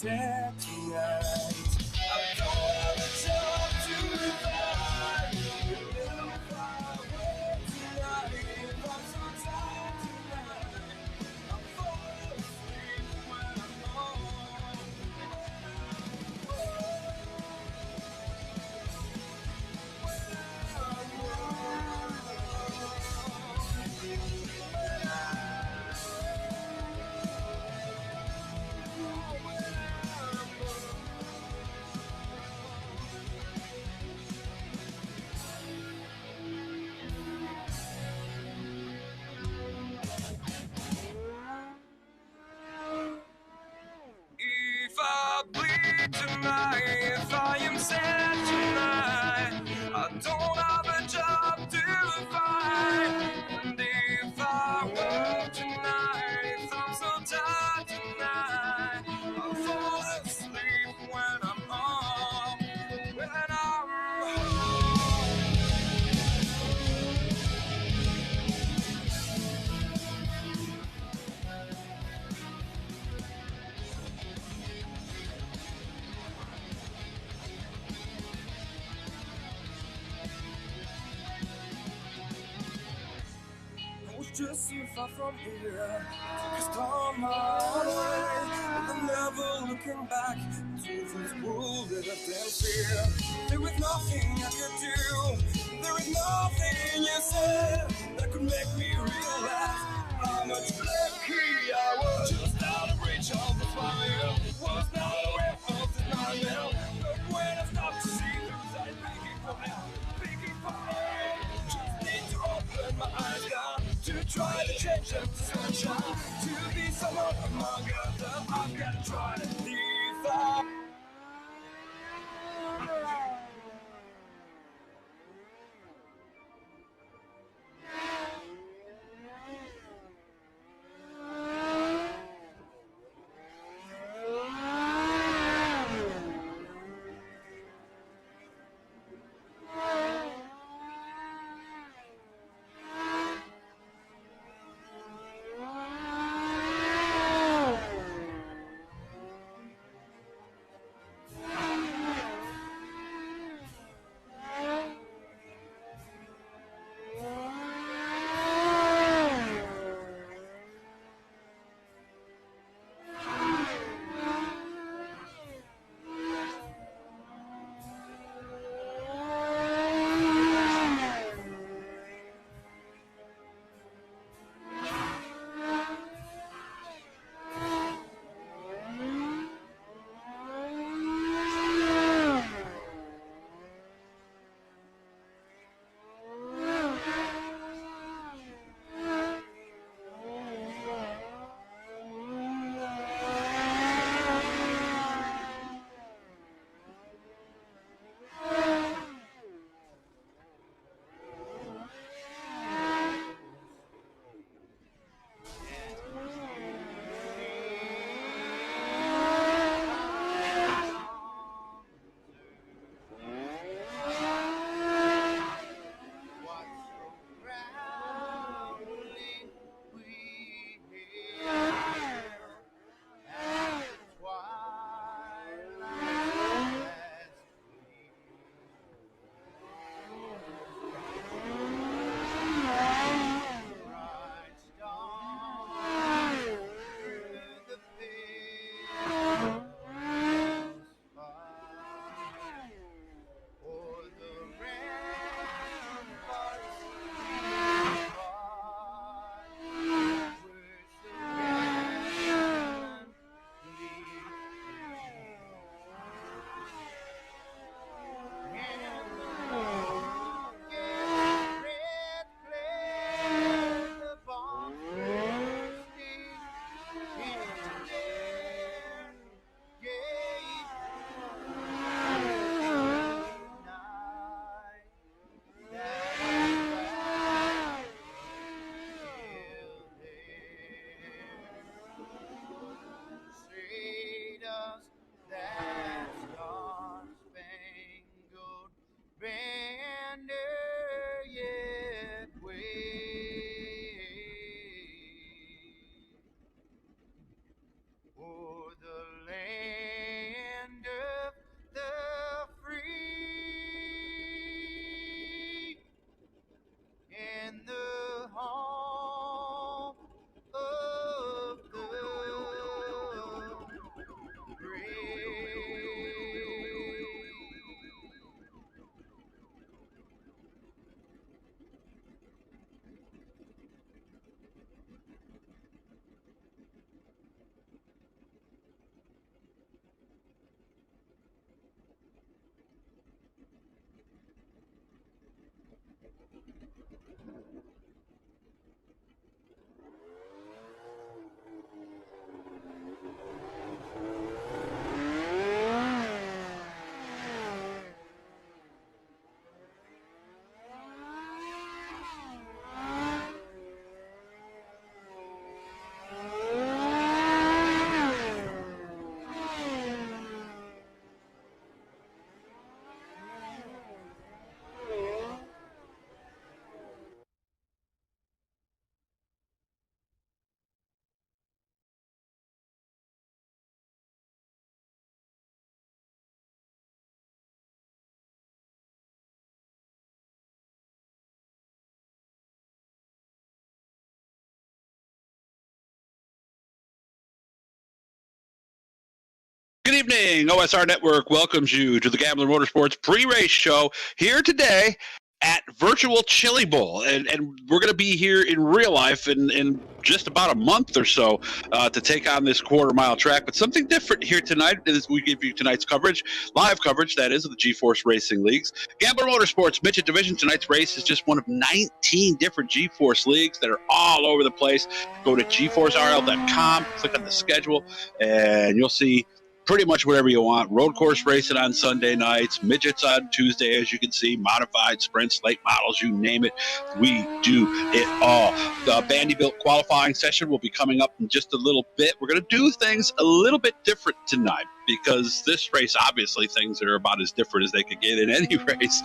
said tonight. I don't have a job to find. If I were tonight, if I'm so tired tonight, I'll fall asleep when I'm home. If I bleed tonight, if I am sad tonight, I don't have a job to find. And if I work tonight, if I'm so tired tonight, I'll fall asleep when I'm home. When I'm home. I was just so far from here, just on my way, and I'm never looking back to this world that I've been fear. There was nothing I could do, there is nothing you said that could make me realize how much lucky I was. Just out of reach of the smile, was not aware of the nightmare. But when I stopped to see the result, begging for help, just need to open my eyes down to try to change them to sunshine, to be someone among others. I've got to try to leave out. Good evening. OSR Network welcomes you to the Gambler Motorsports pre-race show here today at Virtual Chili Bowl. And we're going to be here in real life in just about a month or so to take on this quarter-mile track. But something different here tonight is we give you tonight's coverage, live coverage, that is, of the GeForce Racing Leagues. Gambler Motorsports Midget Division, tonight's race is just one of 19 different GeForce leagues that are all over the place. Go to GForceRL.com, click on the schedule, and you'll see pretty much whatever you want. Road course racing on Sunday nights, midgets on Tuesday, as you can see, modified sprints, late models, you name it. We do it all. The Vanderbilt qualifying session will be coming up in just a little bit. We're going to do things a little bit different tonight because this race, obviously, things are about as different as they could get in any race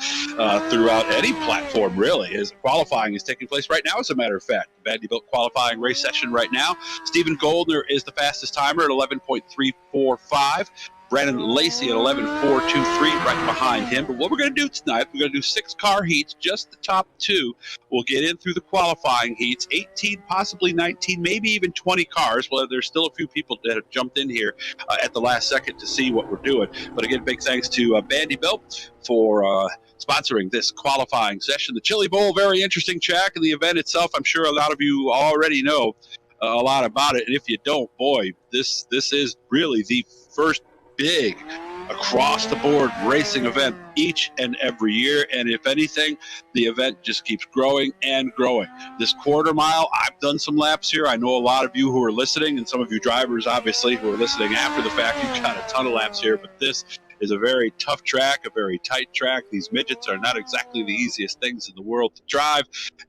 throughout any platform, really. As qualifying is taking place right now, as a matter of fact. The Vanderbilt qualifying race session right now. Stephen Goldner is the fastest timer at 11.345. Brandon Lacey at 11.423 right behind him. But what we're going to do tonight, we're going to do 6 car heats, just the top 2. We'll get in through the qualifying heats, 18, possibly 19, maybe even 20 cars. Well, there's still a few people that have jumped in here at the last second to see what we're doing. But again, big thanks to Vanderbilt for sponsoring this qualifying session. The Chili Bowl, very interesting track, and the event itself, I'm sure a lot of you already know a lot about it. And if you don't, boy, this is really the first big across-the-board racing event each and every year, and if anything, the event just keeps growing and growing. This quarter mile, I've done some laps here. I know a lot of you who are listening, and some of you drivers, obviously, who are listening after the fact, you've got a ton of laps here, but this is a very tough track, a very tight track. These midgets are not exactly the easiest things in the world to drive,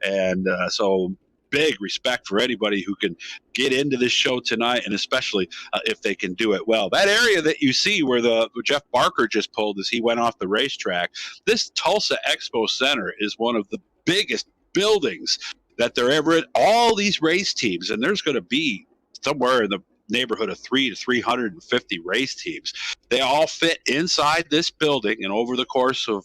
and so big respect for anybody who can get into this show tonight, and especially if they can do it well. That area that you see where Jeff Barker just pulled as he went off the racetrack, this Tulsa Expo Center is one of the biggest buildings that there ever in. All these race teams, and there's going to be somewhere in the neighborhood of 300 to 350 race teams. They all fit inside this building, and over the course of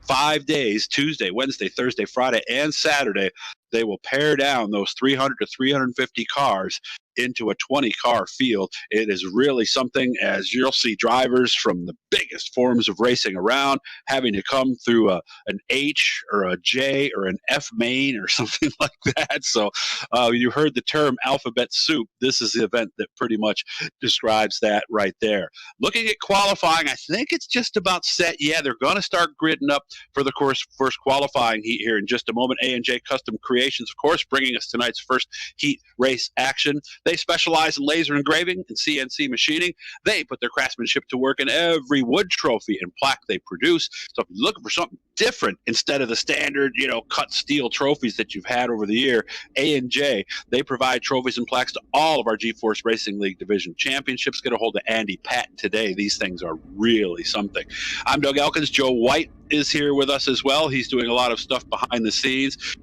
5 days, Tuesday, Wednesday, Thursday, Friday, and Saturday, they will pare down those 300 to 350 cars into a 20-car field. It is really something, as you'll see drivers from the biggest forms of racing around having to come through an H or a J or an F main or something like that. So you heard the term alphabet soup. This is the event that pretty much describes that right there. Looking at qualifying, I think it's just about set. Yeah, they're going to start gridding up for the first qualifying heat here in just a moment. A&J Custom Creations, of course, bringing us tonight's first heat race action. They specialize in laser engraving and CNC machining. They put their craftsmanship to work in every wood trophy and plaque they produce. So if you're looking for something different instead of the standard, cut steel trophies that you've had over the year, A&J, they provide trophies and plaques to all of our GeForce Racing League Division championships. Get a hold of Andy Patton today. These things are really something. I'm Doug Elkins. Joe White is here with us as well. He's doing a lot of stuff behind the scenes,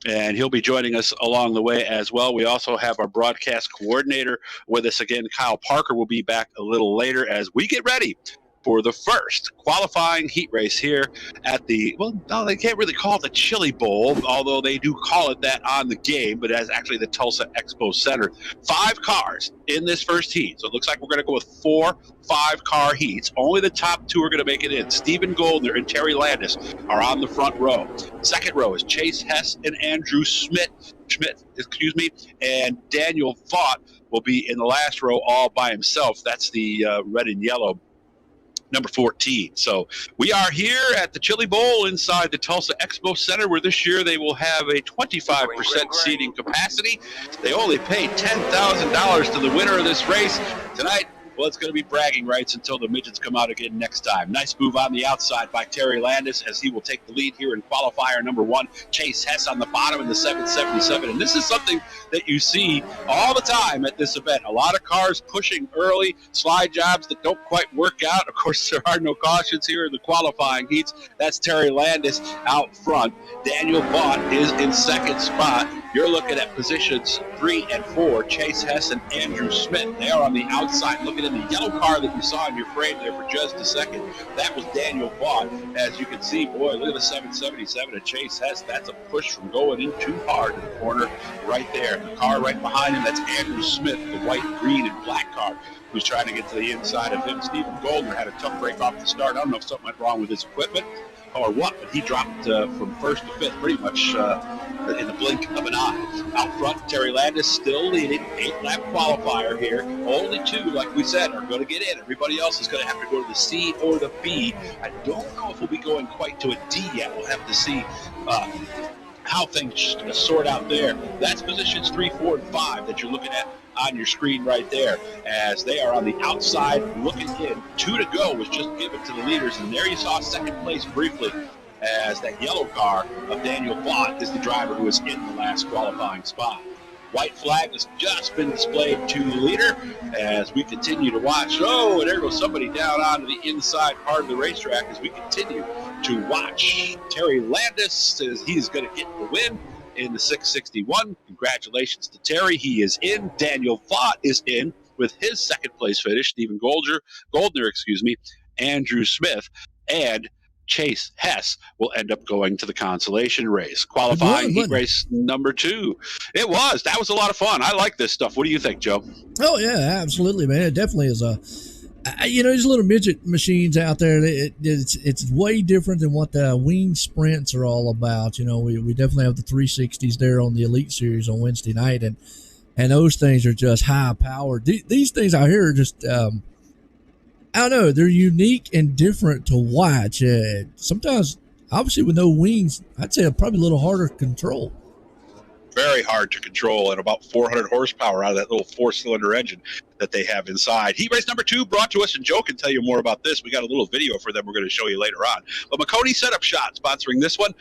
and he'll be joining us along the way as well. We also have our broadcast coordinator with us again. Kyle Parker will be back a little later as we get ready for the first qualifying heat race here at the, they can't really call it the Chili Bowl, although they do call it that on the game, but as actually the Tulsa Expo Center. 5 cars in this first heat. So it looks like we're going to go with 4 5-car heats. Only the top 2 are going to make it in. Stephen Goldner and Terry Landis are on the front row. Second row is Chase Hess and Andrew Schmidt, and Daniel Vaught will be in the last row all by himself. That's the red and yellow number 14. So we are here at the Chili Bowl inside the Tulsa Expo Center, where this year they will have a 25% seating capacity. They only paid $10,000 to the winner of this race. Tonight, well, it's going to be bragging rights until the midgets come out again next time. Nice move on the outside by Terry Landis as he will take the lead here in qualifier number 1. Chase Hess on the bottom in the 777. And this is something that you see all the time at this event. A lot of cars pushing early, slide jobs that don't quite work out. Of course, there are no cautions here in the qualifying heats. That's Terry Landis out front. Daniel Vaught is in second spot. You're looking at positions 3 and 4, Chase Hess and Andrew Smith. They are on the outside. Looking in the yellow car that you saw in your frame there for just a second, that was Daniel Vaught. As you can see, boy, look at the 777 of Chase Hess. That's a push from going in too hard to the corner right there. The car right behind him, that's Andrew Smith, the white, green, and black car, who's trying to get to the inside of him. Stephen Goldner had a tough break off the start. I don't know if something went wrong with his equipment or what, but he dropped from first to fifth pretty much in the blink of an eye. Out front, Terry Landis still leading, 8-lap qualifier here. Only 2, like we said, are going to get in. Everybody else is going to have to go to the C or the B. I don't know if we'll be going quite to a D yet. We'll have to see how things sort out there. That's positions 3, 4, and 5 that you're looking at on your screen right there, as they are on the outside looking in. 2 to go was just given to the leaders, and there you saw second place briefly, as that yellow car of Daniel Vaught is the driver who is in the last qualifying spot. White flag has just been displayed to the leader as we continue to watch. Oh, and there goes somebody down onto the inside part of the racetrack as we continue to watch Terry Landis, as he's going to get the win in the 661. Congratulations to Terry. He is in. Daniel Vaught is in with his second place finish. Stephen Goldner, Andrew Smith, and Chase Hess will end up going to the consolation race. Qualifying heat race number 2. It was. That was a lot of fun. I like this stuff. What do you think, Joe? Oh, yeah, absolutely, man. It definitely is these little midget machines out there, it's way different than what the wing sprints are all about. We definitely have the 360s there on the Elite Series on Wednesday night, and those things are just high powered. These things out here are just, I don't know, they're unique and different to watch. Sometimes, obviously, with no wings, I'd say probably a little harder to control. Very hard to control, and about 400 horsepower out of that little 4-cylinder engine that they have inside. Heat race number 2 brought to us, and Joe can tell you more about this. We got a little video for them we're going to show you later on. But McConey Setup Shot sponsoring this one.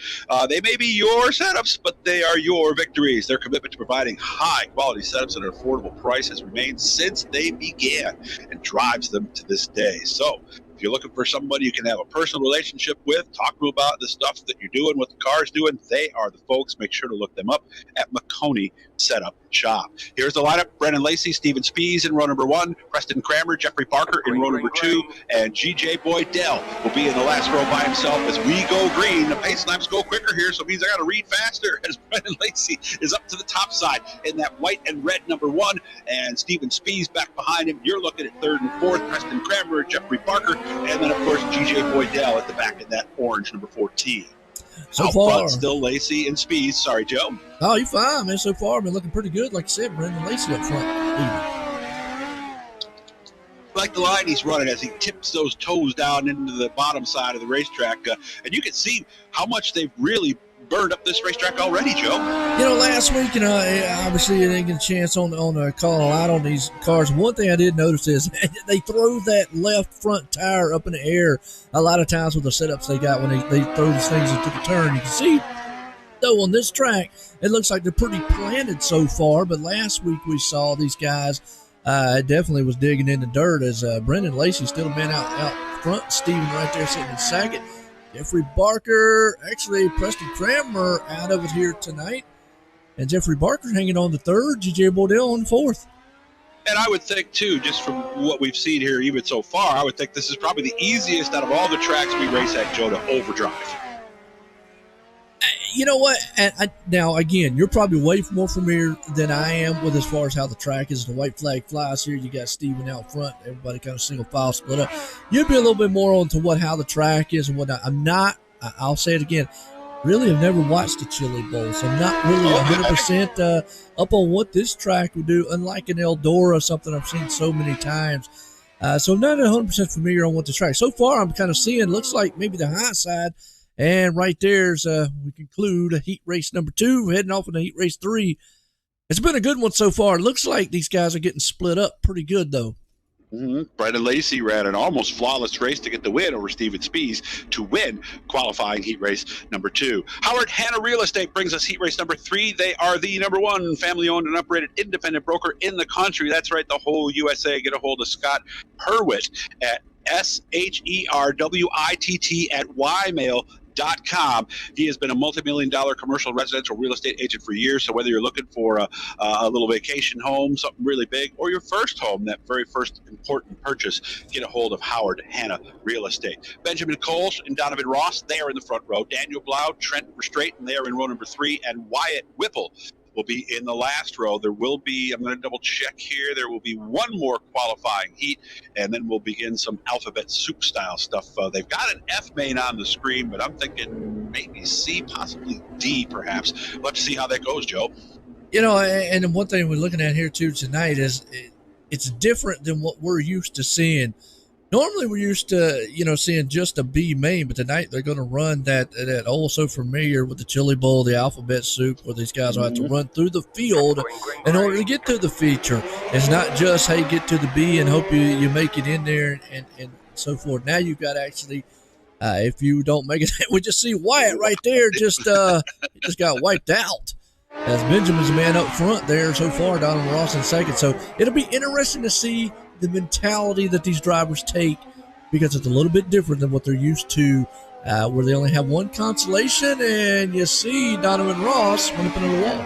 They may be your setups, but they are your victories. Their commitment to providing high-quality setups at an affordable price has remained since they began and drives them to this day. So, if you're looking for somebody you can have a personal relationship with, talk to them about the stuff that you're doing, what the car's doing, they are the folks. Make sure to look them up at McConey Setup Shop. Here's the lineup. Brennan Lacey, Steven Spies in row number 1, Preston Kramer, Jeffrey Parker in row number 2, and G.J. Boydell will be in the last row by himself as we go green. The pace laps go quicker here, so it means I got to read faster as Brennan Lacey is up to the top side in that white and red number 1, and Steven Spies back behind him. You're looking at 3rd and 4th, Preston Kramer, Jeffrey Parker, and then, of course, G.J. Boydell at the back in that orange number 14. So out far, front, still Lacey and Spies. Sorry, Joe. Oh, you're fine, man. So far, been looking pretty good. Like I said, Brendan Lacey up front. Like the line he's running as he tips those toes down into the bottom side of the racetrack. And you can see how much they've really burned up this racetrack already, Joe. Last week, obviously you didn't get a chance on call out on these cars. One thing I did notice is they throw that left front tire up in the air a lot of times with the setups they got when they throw these things into the turn. You can see, though, on this track, it looks like they're pretty planted so far, but last week we saw these guys definitely was digging in the dirt as Brendan Lacey still a man out front. Steven right there sitting in second. Jeffrey Barker, actually Preston Kramer out of it here tonight. And Jeffrey Barker hanging on the 3rd, G.J. Boydell on the 4th. And I would think, too, just from what we've seen here even so far, I would think this is probably the easiest out of all the tracks we race at, Joe, to overdrive. You know what? And now, again, you're probably way more familiar than I am with as far as how the track is. The white flag flies here. You got Steven out front. Everybody kind of single file split up. You'd be a little bit more onto how the track is and whatnot. I'm not, I'll say it again, really have never watched the Chili Bowl, so I'm not really 100% up on what this track would do, unlike an Eldora, something I've seen so many times. So I'm not 100% familiar on what the track. So far, I'm kind of seeing, looks like maybe the high side. And right there's, we conclude heat race number 2, heading off into heat race 3. It's been a good one so far. It looks like these guys are getting split up pretty good, though. Brendan Lacey ran an almost flawless race to get the win over Steven Spies to win qualifying heat race number 2. Howard Hanna Real Estate brings us heat race number 3. They are the number 1 family-owned and operated independent broker in the country. That's right, the whole USA. Get a hold of Scott Hurwitt at SHERWITT at ymail.com. Realty.com. He has been a multi-million-dollar commercial residential real estate agent for years. So whether you're looking for a little vacation home, something really big, or your first home, that very first important purchase, get a hold of Howard Hanna Real Estate. Benjamin Kolsch and Donovan Ross, they are in the front row. Daniel Blau, Trent Verstraeten, they are in row number 3, and Wyatt Whipple will be in the last row. There will be, I'm going to double check here, there will be one more qualifying heat, and then we'll begin some alphabet soup style stuff. They've got an F main on the screen, but I'm thinking maybe C, possibly D perhaps. Let's see how that goes, Joe. You know, and one thing we're looking at here too tonight is it's different than what we're used to seeing. Normally we're used to, seeing just a B main, but tonight they're going to run that oh so familiar with the chili bowl, the alphabet soup, where these guys will have to run through the field in order to get to the feature. It's not just, hey, get to the B and hope you make it in there and so forth. Now you've got actually, if you don't make it, we just see Wyatt right there, he just got wiped out. As Benjamin's the man up front there so far, Donovan Ross in second. So it'll be interesting to see the mentality that these drivers take, because it's a little bit different than what they're used to, where they only have one consolation, and you see Donovan Ross run up into the wall.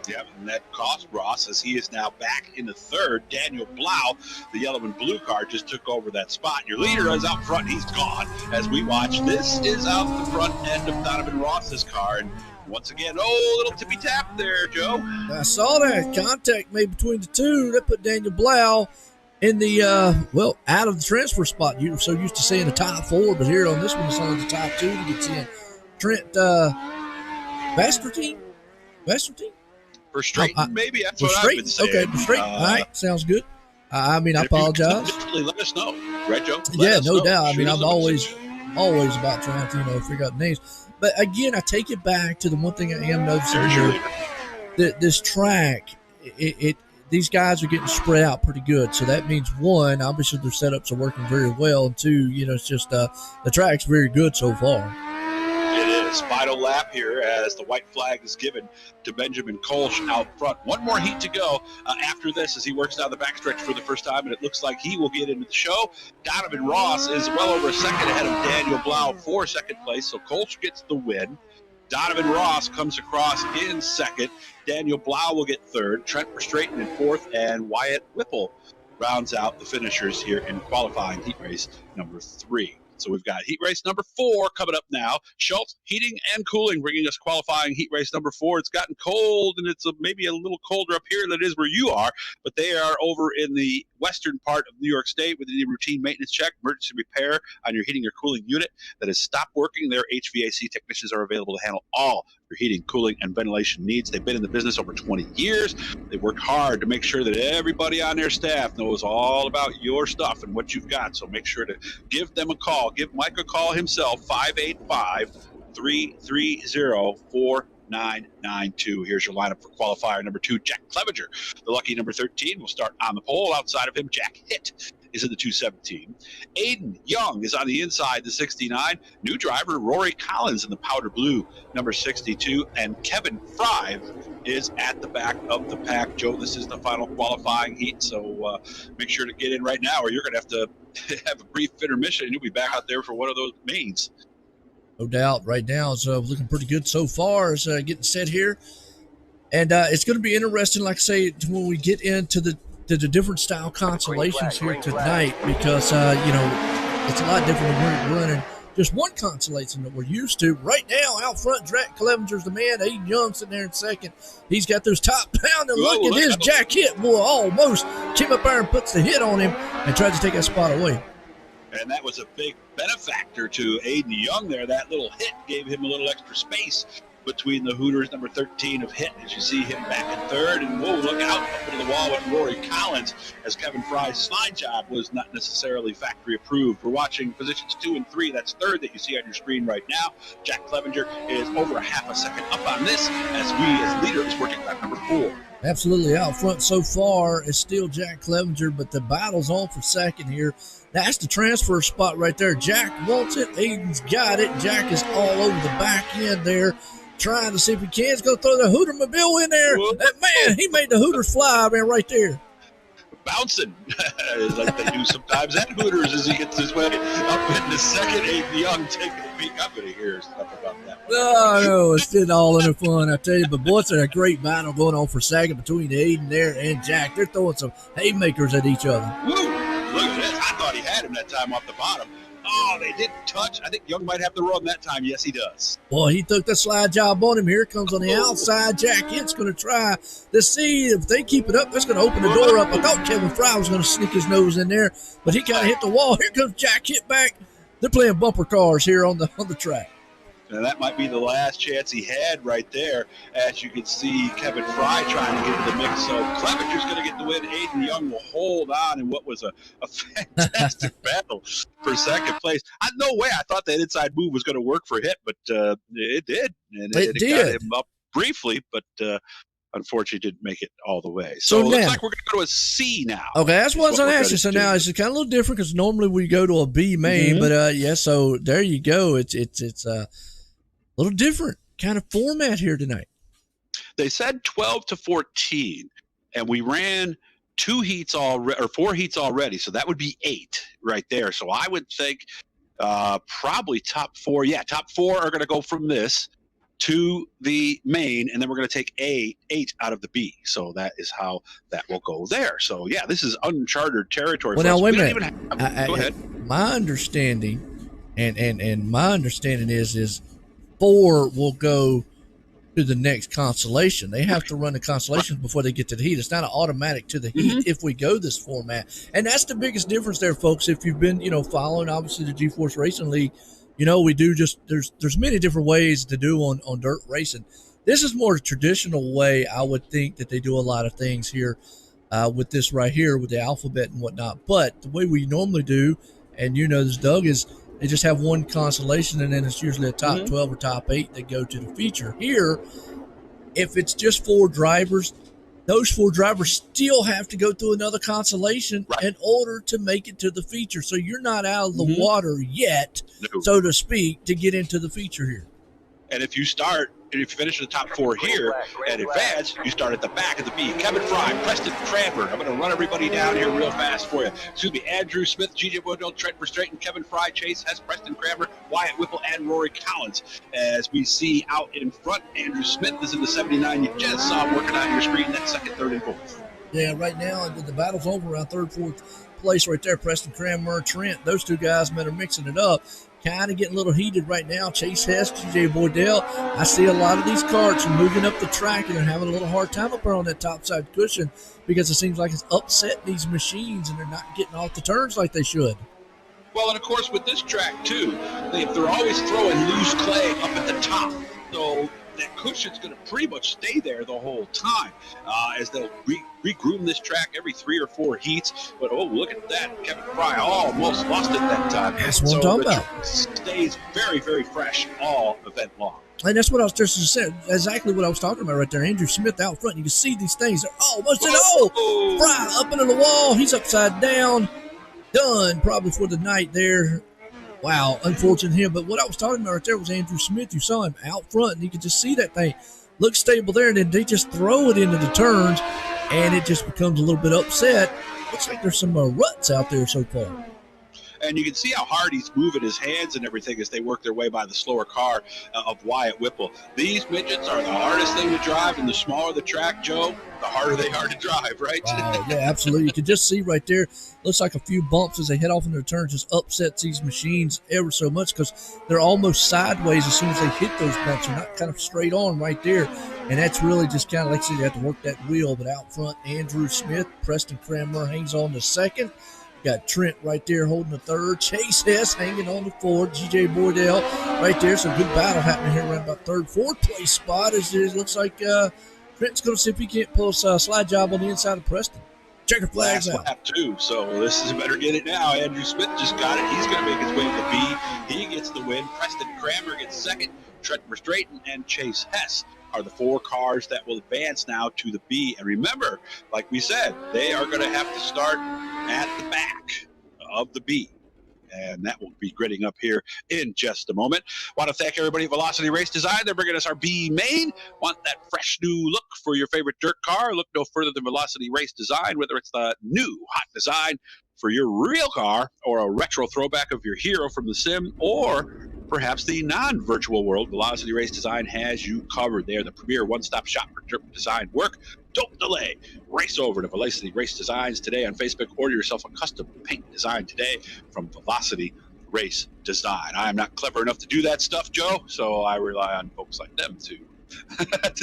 Yeah, and that cost Ross, as he is now back in the third. Daniel Blau, the yellow and blue car, just took over that spot. Your leader is out front. He's gone as we watch. This is out the front end of Donovan Ross's car, and once again, little tippy tap there, Joe. I saw that contact made between the two. That put Daniel Blau in the, out of the transfer spot. You're so used to seeing the top 4, but here on this one, it's only the top 2 that gets in. Trent Verstraeten? Verstraeten, maybe? That's what I've been saying. Okay, Verstraeten. All right, sounds good. I apologize. Definitely let us know. Right, Joe? No doubt. I'm always about trying to, figure out names. But again, I take it back to the one thing I am noticing here. This track, these guys are getting spread out pretty good. So that means, one, obviously their setups are working very well. And two, it's just the track's very good so far. It is. Final lap here as the white flag is given to Benjamin Kolsch out front. One more heat to go after this as he works down the backstretch for the first time, and it looks like he will get into the show. Donovan Ross is well over a second ahead of Daniel Blau for second place, so Kolsch gets the win. Donovan Ross comes across in second. Daniel Blau will get third. Trent Verstraeten in fourth, and Wyatt Whipple rounds out the finishers here in qualifying heat race number 3. So we've got heat race number 4 coming up now. Schultz Heating and Cooling bringing us qualifying heat race number 4. It's gotten cold, and it's maybe a little colder up here than it is where you are, but they are over in the western part of New York State with any routine maintenance check, emergency repair on your heating or cooling unit that has stopped working. Their HVAC technicians are available to handle all your heating, cooling, and ventilation needs. They've been in the business over 20 years. They've worked hard to make sure that everybody on their staff knows all about your stuff and what you've got. So make sure to give them a call. Give Mike a call himself, 585-330-4992. Here's your lineup for qualifier number 2, Jack Clevenger. The lucky number 13 will start on the pole. Outside of him, Jack Hitt is in the 217. Aiden Young is on the inside, the 69. New driver Rory Collins in the powder blue, number 62. And Kevin Fry is at the back of the pack. Joe, this is the final qualifying heat, so make sure to get in right now, or you're going to have to have a brief intermission, and you'll be back out there for one of those mains. No doubt. Right now it's looking pretty good so far. It's getting set here. And it's going to be interesting, like I say, when we get into the different style consolations here tonight, because, it's a lot different than we're running just one consolation that we're used to. Right now, out front, Jack Clevenger's the man. Aiden Young sitting there in second. He's got those top pounding. Look at his Jack Hit. Boy, almost came up there and puts the hit on him and tried to take that spot away. And that was a big benefactor to Aiden Young there. That little hit gave him a little extra space between the Hooters, number 13 of Hit, as you see him back in third. And whoa, look out up into the wall with Rory Collins, as Kevin Fry's slide job was not necessarily factory approved. We're watching positions 2 and 3. That's third that you see on your screen right now. Jack Clevenger is over a half a second up on this, as we as leader is working on number 4. Absolutely. Out front so far is still Jack Clevenger, but the battle's on for second here. That's the transfer spot right there. Jack wants it. Aiden's got it. Jack is all over the back end there, trying to see if he can. He's going to throw the Hootermobile in there. That man, he made the Hooters fly, man, right there. bouncing like they do sometimes at Hooters as he gets his way up in the second. Aiden Young taking a peek. I'm going to hear stuff about that. Oh, no, it's still all in the fun, I tell you. But, boy, it's a great battle going on for second between Aiden there and Jack. They're throwing some haymakers at each other. Woo! Look at this. I thought he had him that time off the bottom. Oh, they didn't touch. I think Young might have the run that time. Yes, he does. Boy, he took the slide job on him. Here it comes on the outside. Jack Hitt's going to try to see if they keep it up. That's going to open the door up. I thought Kevin Fry was going to sneak his nose in there, but he kind of hit the wall. Here comes Jack Hitt back. They're playing bumper cars here on the track. And that might be the last chance he had right there. As you can see, Kevin Fry trying to get into the mix. So Clevenger's going to get the win. Aiden Young will hold on in what was a fantastic battle for second place. No way I thought that inside move was going to work for Hitt, but it did. And it got him up briefly, but unfortunately didn't make it all the way. So it looks like we're going to go to a C now. Okay, that's what I was going to ask you. So now it's kind of a little different because normally we go to a B main, but yeah, so there you go. It's little different kind of format here tonight. They said 12 to 14, and we ran 4 heats already, so that would be 8 right there. So I would think probably top 4. Yeah, top 4 are going to go from this to the main, and then we're going to take 8 out of the B. So that is how that will go there. So yeah, this is uncharted territory. Well, now wait a minute. Go ahead. My understanding, and my understanding is 4 will go to the next constellation. They have to run the constellations before they get to the heat. It's not an automatic to the heat if we go this format. And that's the biggest difference there, folks. If you've been, following obviously the GForce Racing League, we do there's many different ways to do on dirt racing. This is more a traditional way, I would think, that they do a lot of things here with this right here with the alphabet and whatnot. But the way we normally do, and this, Doug, is they just have one constellation, and then it's usually a top 12 or top 8 that go to the feature. Here, if it's just 4 drivers, those 4 drivers still have to go through another constellation in order to make it to the feature. So you're not out of the water yet, so to speak, to get into the feature here. And if you finish in the top 4 here and advance, you start at the back of the B. Kevin Fry, Preston Cranmer. I'm going to run everybody down here real fast for you. Excuse me, Andrew Smith, G.J. Boydell, Trent Verstraeten, Kevin Fry, Chase Hess, Preston Cranmer, Wyatt Whipple, and Rory Collins. As we see out in front, Andrew Smith is in the 79. You just saw him working on your screen. That's second, third, and fourth. Yeah, right now the battle's over around third, fourth place right there. Preston Cranmer, Trent, those 2 guys men are mixing it up. Kind of getting a little heated right now. Chase Hess, G.J. Boydell. I see a lot of these carts moving up the track, and they're having a little hard time up there on that top side cushion because it seems like it's upset these machines, and they're not getting off the turns like they should. Well, and of course with this track too, they're always throwing loose clay up at the top. So that cushion's going to pretty much stay there the whole time as they'll regroom this track every 3 or 4 heats. But look at that. Kevin Fry almost lost it that time. That's what I'm talking about. Stays very, very fresh all event long. And that's what I was just saying. Exactly what I was talking about right there. Andrew Smith out front. You can see these things. Fry up into the wall. He's upside down. Done probably for the night there. Wow, unfortunate him. But what I was talking about right there was Andrew Smith. You saw him out front, and you could just see that thing look stable there, and then they just throw it into the turns, and it just becomes a little bit upset. Looks like there's some ruts out there so far. And you can see how hard he's moving his hands and everything as they work their way by the slower car of Wyatt Whipple. These midgets are the hardest thing to drive, and the smaller the track, Joe, the harder they are to drive, right? Wow, yeah, absolutely. You can just see right there, looks like a few bumps as they head off in their turns just upsets these machines ever so much because they're almost sideways as soon as they hit those bumps. They're not kind of straight on right there. And that's really just kind of like I said, you have to work that wheel. But out front, Andrew Smith, Preston Cranmer hangs on to second. Got Trent right there holding the third. Chase Hess hanging on the fourth. G.J. Boydell right there. So good battle happening here around about third, fourth place spot. As it looks like Trent's going to see if he can't pull a slide job on the inside of Preston. Checker flags out. Lap 2, so this is better get it now. Andrew Smith just got it. He's going to make his way to B. He gets the win. Preston Cranmer gets second. Trent Verstraeten and Chase Hess are the 4 cars that will advance now to the B. And remember, like we said, they are going to have to start at the back of the B. and that will be gritting up here in just a moment. Want to thank everybody at Velocity Race Design. They're bringing us our B main. Want that fresh new look for your favorite dirt car? Look no further than Velocity Race Design, whether it's the new hot design for your real car or a retro throwback of your hero from the sim, or perhaps the non-virtual world. Velocity Race Design has you covered. They are the premier one-stop shop for dirt design work. Don't delay. Race over to Velocity Race Designs today on Facebook. Order yourself a custom paint design today from Velocity Race Design. I'm not clever enough to do that stuff, Joe, so I rely on folks like them to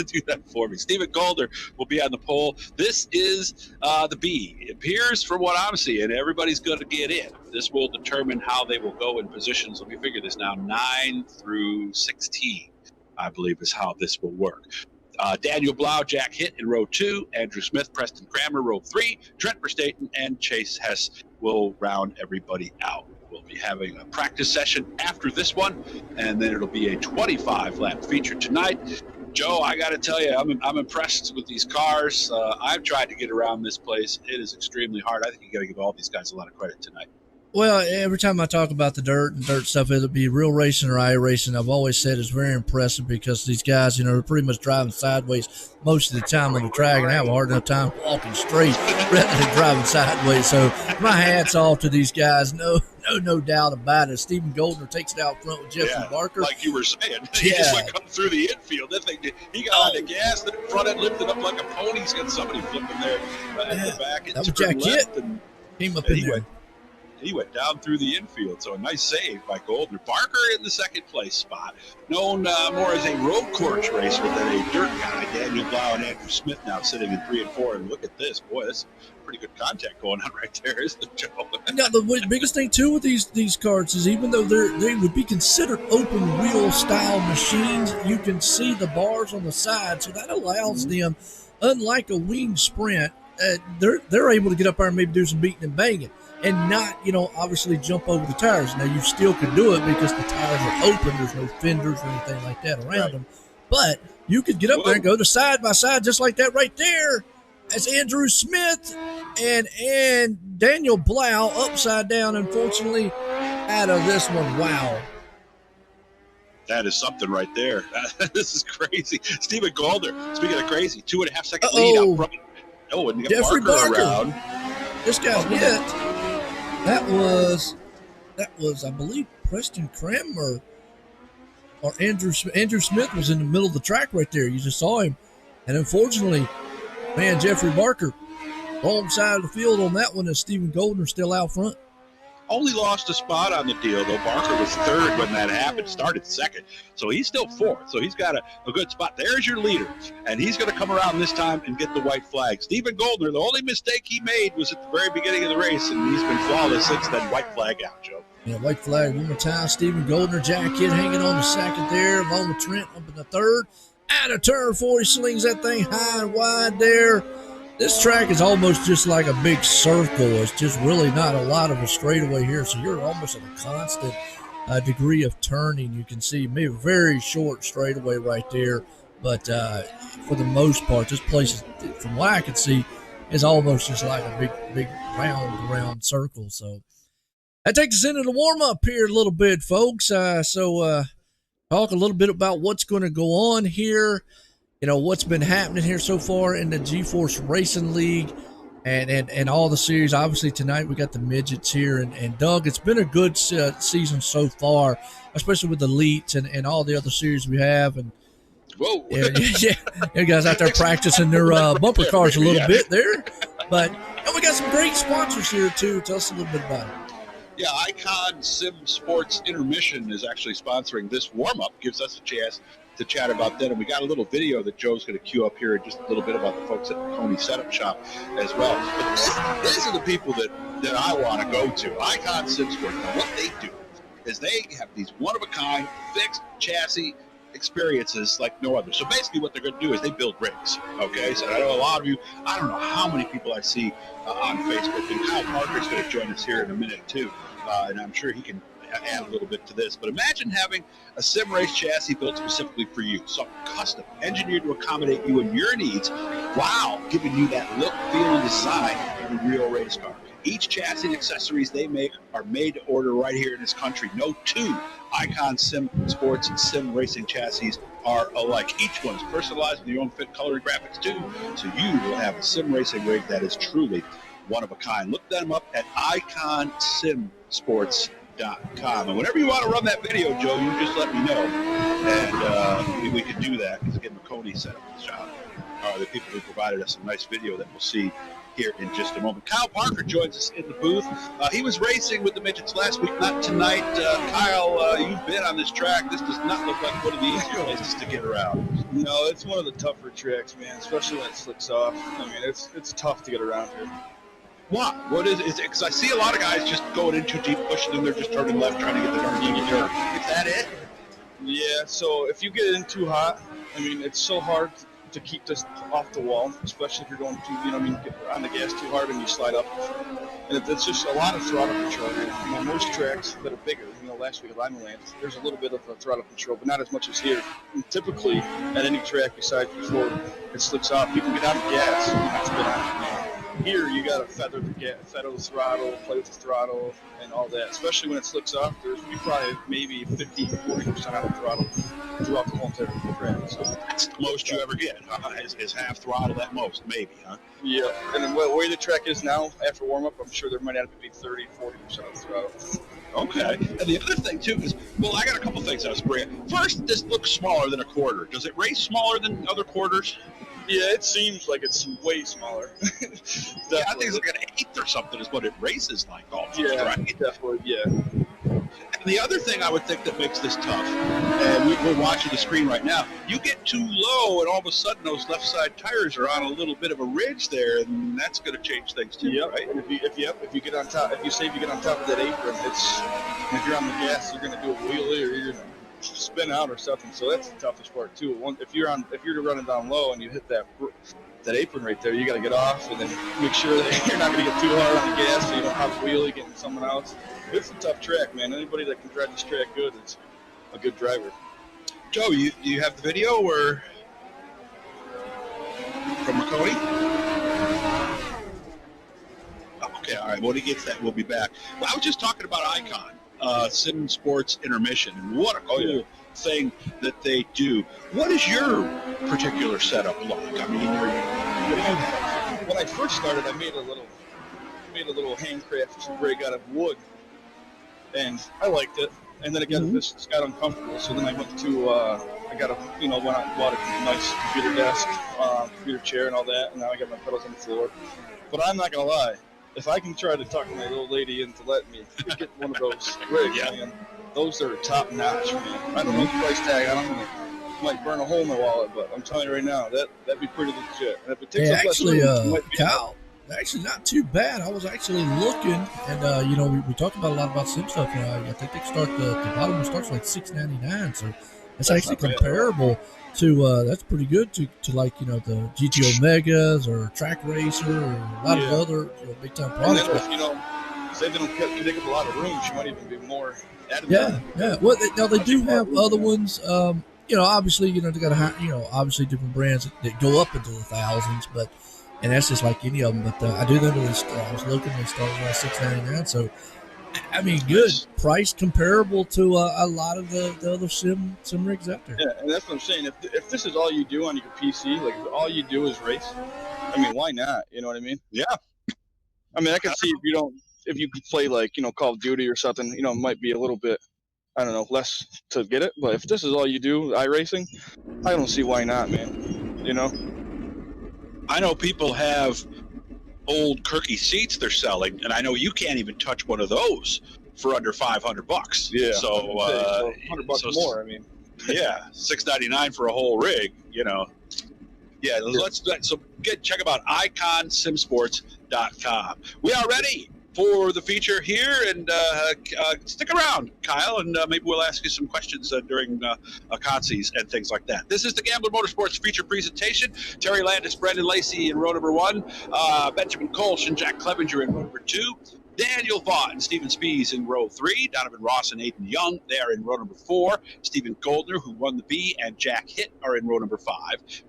do that for me. Stephen Golder will be on the poll. This is the B. It appears, from what I'm seeing, everybody's going to get in. This will determine how they will go in positions. Let me figure this now. 9 through 16, I believe, is how this will work. Daniel Blau, Jack Hitt in row 2, Andrew Smith, Preston Kramer, row 3, Trent Verstaten, and Chase Hess will round everybody out. We'll be having a practice session after this one, and then it'll be a 25-lap feature tonight. Joe, I got to tell you, I'm impressed with these cars. I've tried to get around this place. It is extremely hard. I think you got to give all these guys a lot of credit tonight. Well, every time I talk about the dirt and dirt stuff, it'll be real racing or iRacing. I've always said it's very impressive because these guys, are pretty much driving sideways most of the time on the track, and I have a hard enough time walking straight rather than driving sideways. So my hat's off to these guys. No doubt about it. Stephen Goldner takes it out front with Jeffrey Barker. Like you were saying, he just went come through the infield. He got on the gas, the front end lifted up like a pony. He's got somebody flipping there at the back. That was Jack Hitt. Came up in there. He went down through the infield, so a nice save by Goldner. Barker in the second place spot, known more as a road course racer than a dirt guy. Daniel Blau and Andrew Smith now sitting in 3 and 4, and look at this. Boy, that's pretty good contact going on right there, isn't it, Joe? Now, the biggest thing, too, with these carts is even though they would be considered open wheel style machines, you can see the bars on the side, so that allows them, unlike a wing sprint, they're able to get up there and maybe do some beating and banging and not, obviously jump over the tires. Now, you still could do it because the tires are open. There's no fenders or anything like that around them. But you could get up there and go to side by side just like that right there as Andrew Smith and Daniel Blau upside down, unfortunately, out of this one. Wow. That is something right there. This is crazy. Stephen Golder, speaking of crazy, 2.5 second lead out front. Oh, and you got Jeffrey Barker around. This guy's hit. That was, I believe, Preston Kramer or Andrew Smith was in the middle of the track right there. You just saw him. And unfortunately, man, Jeffrey Barker, wrong side of the field on that one, as Stephen Goldner still out front. Only lost a spot on the deal, though. Barker was third when that happened, started second. So he's still fourth. So he's got a good spot. There's your leader. And he's going to come around this time and get the white flag. Stephen Goldner, the only mistake he made was at the very beginning of the race, and he's been flawless since then. White flag out, Joe. Yeah, white flag one more time. Stephen Goldner, Jack Hitt hanging on the second there, along with Trent up in the third. Out of turn 4, he slings that thing high and wide there. This track is almost just like a big circle. It's just really not a lot of a straightaway here, so you're almost at a constant degree of turning. You can see maybe a very short straightaway right there, but for the most part, this place, from what I can see, is almost just like a big round circle. So that takes us into the warm-up here a little bit, folks. So talk a little bit about what's going to go on here. What's been happening here so far in the GeForce Racing League and all the series. Obviously, tonight we got the midgets here. And Doug, it's been a good season so far, especially with the elites and all the other series we have. And whoa. Yeah, guys out there practicing their bumper cars a little bit there. But we got some great sponsors here, too. Tell us a little bit about it. Yeah, Icon Sim Sports Intermission is actually sponsoring this warm-up. Gives us a chance to chat about that, and we got a little video that Joe's going to cue up here in just a little bit about the folks at the Coney Setup Shop as well. But these are the people that I want to go to. Icon Sim Sports. Now, what they do is they have these one-of-a-kind fixed chassis experiences like no other. So basically what they're going to do is they build rigs, okay? So I know a lot of you, I don't know how many people I see on Facebook, and Kyle Parker's going to join us here in a minute too, and I'm sure he can add a little bit to this. But imagine having a sim race chassis built specifically for you, something custom, engineered to accommodate you and your needs, while giving you that look, feel, and design of a real race car. Each chassis and accessories they make are made to order right here in this country. No two Icon Sim Sports and Sim Racing chassis are alike. Each one is personalized with your own fit, color, and graphics too, so you will have a sim racing rig that is truly one of a kind. Look them up at iconsimsports.com. And whenever you want to run that video, Joe, you just let me know, and we can do that, because again, McConey set up the job. The people who provided us a nice video that we'll see here in just a moment. Kyle Parker joins us in the booth. He was racing with the midgets last week, not tonight. Kyle, you've been on this track. This does not look like one of the easier places to get around. No, it's one of the tougher tracks, man, especially when it slicks off. I mean, it's tough to get around here. What? What is it? Because I see a lot of guys just going in too deep, pushing in, they're just turning left, trying to get the darn thing to turn. Is that it? Yeah, so if you get in too hot, I mean, it's so hard to keep this off the wall, especially if you're going too, get on the gas too hard and you slide up. And it's just a lot of throttle control. Most tracks that are bigger, last week at Lima Land, there's a little bit of a throttle control, but not as much as here. And typically, at any track besides before it slicks off, you can get on the gas and not spin on it. Here, you got to feather the throttle, play with the throttle, and all that. Especially when it slicks off, you probably maybe 50-40% on the throttle throughout the whole entire track. So that's the most you ever get, is half throttle at most, maybe, huh? Yeah, and the way the track is now, after warm-up, I'm sure there might have to be 30-40% of the throttle. Okay. And the other thing, too, is, I got a couple things I was bringing. First, this looks smaller than a quarter. Does it race smaller than other quarters? Yeah, it seems like it's way smaller. Yeah, I think it's like an eighth or something is what it races like almost, yeah, right? Definitely, yeah. And the other thing I would think that makes this tough, and we're watching the screen right now, you get too low and all of a sudden those left side tires are on a little bit of a ridge there, and that's going to change things too, right? And if you get on top, if you get on top of that apron, if you're on the gas, you're going to do a wheelie or you're going to spin out or something. So that's the toughest part too. If you're running down low and you hit that apron right there, you got to get off and then make sure that you're not going to get too hard on the gas so you don't have a wheelie getting someone else. It's a tough track, man. Anybody that can drive this track good is a good driver. Joe, do you have the video or from McConey? Okay, all right. When he gets that, we'll be back. Well, I was just talking about Icon. Sim Sports Intermission, and what a cool thing that they do. What is your particular setup like? I mean, when I first started, I made a little handcraft rig out of wood, and I liked it. And then it got uncomfortable, so then I went to went out and bought a nice computer desk, computer chair, and all that. And now I got my pedals on the floor. But I'm not gonna lie. If I can try to talk my little lady into letting me get one of those rigs, man, those are top notch, man. I don't know the price tag on them. It might burn a hole in my wallet, but I'm telling you right now, that'd be pretty legit. And if it takes Kyle, actually not too bad. I was actually looking, and we talked about a lot about sim stuff. I think they start the bottom starts like $6.99, so that's actually comparable to that's pretty good to like the GT Omegas or Track Racer or a lot of other big time products. And then, say they don't take up a lot of room, she might even be more added. Yeah. Well, they do have other ones. Obviously, they got obviously different brands that go up into the thousands, and that's just like any of them. But I do know I was looking, they start around $6.99. So, I mean, good price comparable to a lot of the other sim rigs out there. Yeah, and that's what I'm saying. If this is all you do on your PC, like if all you do is race, I mean, why not? You know what I mean? Yeah. I mean, I can see if you could play like Call of Duty or something, it might be a little bit, I don't know, less to get it. But if this is all you do, iRacing, I don't see why not, man. I know people have old Kirky seats they're selling, and I know you can't even touch one of those for under $500. Yeah. So $100 more. I mean, yeah, $6.99 for a whole rig. Yeah. Check them out. iconsimsports.com. We are ready for the feature here, and stick around, Kyle, and maybe we'll ask you some questions during consies and things like that. This is the Gambler Motorsports feature presentation. Terry Landis, Brendan Lacey in row number 1, Benjamin Kolsch and Jack Clevenger in row number 2. Daniel Vaught and Stephen Spees in row 3. Donovan Ross and Aiden Young, they are in row number 4. Stephen Goldner, who won the B, and Jack Hitt are in row number 5.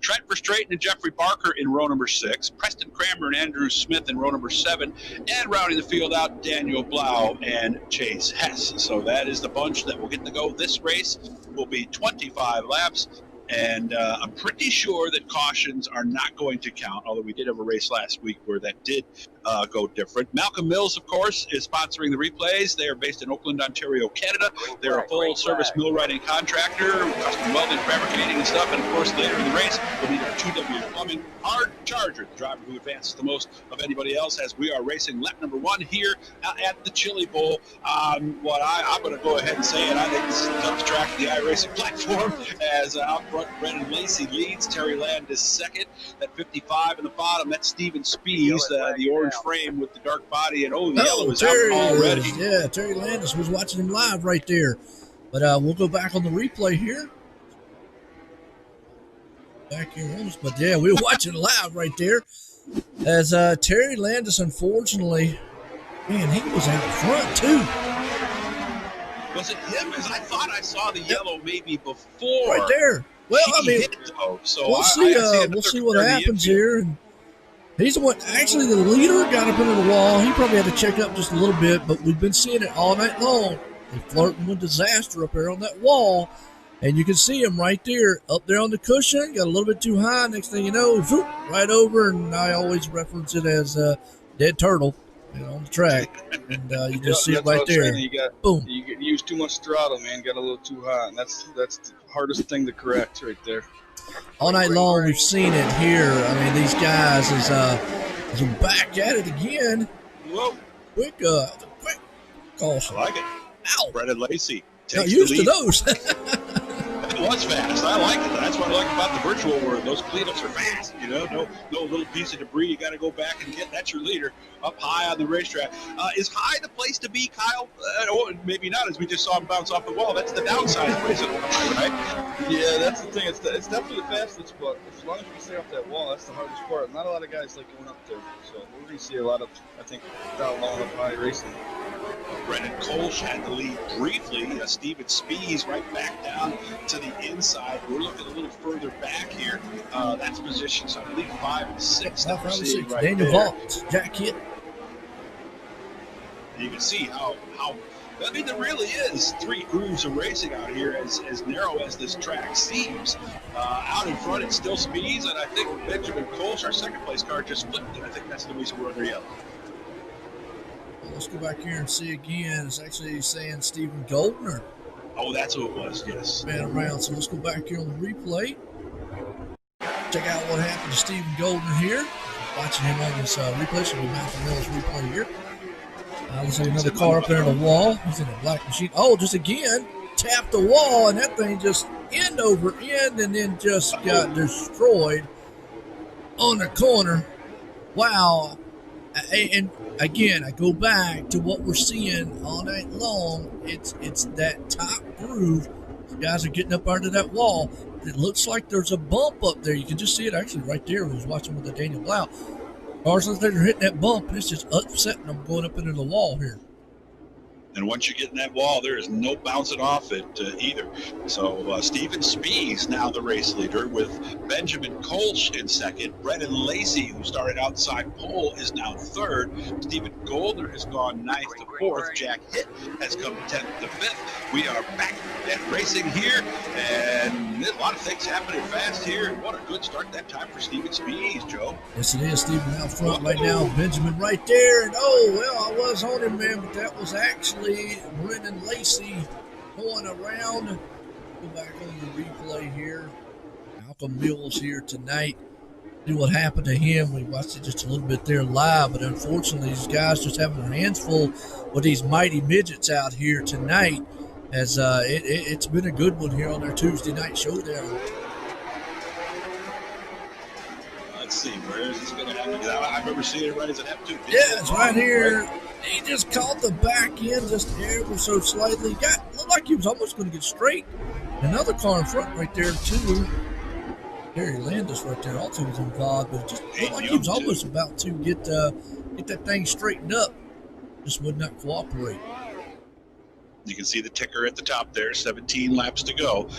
Trent Verstraeten and Jeffrey Barker in row number 6. Preston Crammer and Andrew Smith in row number 7. And rounding the field out, Daniel Blau and Chase Hess. So that is the bunch that will get to go. This race will be 25 laps. And I'm pretty sure that cautions are not going to count, although we did have a race last week where that did go different. Malcolm Mills, of course, is sponsoring the replays. They are based in Oakland, Ontario, Canada. They're a full-service millwrighting contractor, custom welding, fabricating, and stuff. And, of course, later in the race, we'll meet our 2W Plumbing Hard Charger, the driver who advances the most of anybody else, as we are racing lap number 1 here at the Chili Bowl. I'm going to go ahead and say it. I think this is the toughest track of the iRacing platform, as out front Brendan Lacey leads. Terry Land is second. That 55 in the bottom, that's Stephen Spees, the orange frame with the dark body, and the yellow is Terry out already. Yeah, Terry Landis was watching him live right there. But we'll go back on the replay here. Back here on us. But yeah, we were watching live right there. As Terry Landis, unfortunately, man, he was out front too. Was it him? Because I thought I saw the yellow maybe before. Right there. Well, I mean, we'll see what happens here. And he's the one. Actually, the leader got up into the wall. He probably had to check up just a little bit, but we've been seeing it all night long. They're flirting with disaster up there on that wall, and you can see him right there, up there on the cushion. Got a little bit too high. Next thing you know, whoop, right over. And I always reference it as dead turtle, on the track, and you just see it right there. Boom. You use too much throttle, man. Got a little too hot, and that's the hardest thing to correct right there. All night long, we've seen it here. I mean, these guys is back at it again. Whoa! Quick caution. I like it. Ow! Brendan Lacey. Not used to those. It was fast. I like it. That's what I like about the virtual world. Those cleanups are fast. No little piece of debris you got to go back and get. That's your leader up high on the racetrack. Is high the place to be, Kyle? Maybe not, as we just saw him bounce off the wall. That's the downside of racing high, right? Yeah, that's the thing. It's definitely the fastest, but as long as you can stay off that wall, that's the hardest part. Not a lot of guys like going up there, so we're going to see a lot of, I think, down low up high racing. Brendan Kolsch had the lead briefly. Stephen Spees right back down to the inside. We're looking a little further back here. That's positions, I believe, 5 and 6. That we're seeing right Daniel there. Vaught, Jack Hitt. You can see how I mean, there really is 3 grooves of racing out here, as narrow as this track seems. Out in front, it's still Spees, and I think Benjamin Kolsch, our second place car, just flipped it. I think that's the reason we're under yellow. Let's go back here and see again. It's actually saying Stephen Goldner. Oh, that's who it was, yes. Ran around. So let's go back here on the replay. Check out what happened to Stephen Goldner here. Watching him on this replay. So we Malcolm Mills replay here. Let's see another car up there in the wall. He's in a black machine. Oh, just again, tapped the wall, and that thing just end over end, and then just got destroyed on the corner. Wow. And again, I go back to what we're seeing all night long. It's that top groove. The guys are getting up under that wall. It looks like there's a bump up there. You can just see it actually right there. I was watching with the Daniel Blau. Cars like they're hitting that bump, and it's just upsetting them going up into the wall here. And once you get in that wall, there is no bouncing off it either. So Stephen Spees now the race leader, with Benjamin Kolsch in second. Brendan Lacey, who started outside pole, is now third. Stephen Goldner has gone ninth to fourth. Jack Hitt has come 10th to fifth. We are back at racing here, and a lot of things happening fast here. What a good start that time for Stephen Spees, Joe. Yes, it is. Stephen out front right now. Benjamin right there. And I was on him, man, but that was actually Brendan Lacey going around. Go back on the replay here. Malcolm Mills here tonight. See what happened to him. We watched it just a little bit there live, but unfortunately these guys just having their hands full with these mighty midgets out here tonight, as it's been a good one here on their Tuesday night showdown. Let's see, where is this going to happen? I remember seeing it right as it happened too. Yeah, it's right here. He just caught the back end just ever so slightly. Looked like he was almost going to get straight. Another car in front right there too. Terry Landis right there also was involved, but it just looked like he was almost about to get that thing straightened up. just would not cooperate. You can see the ticker at the top there, 17 laps to go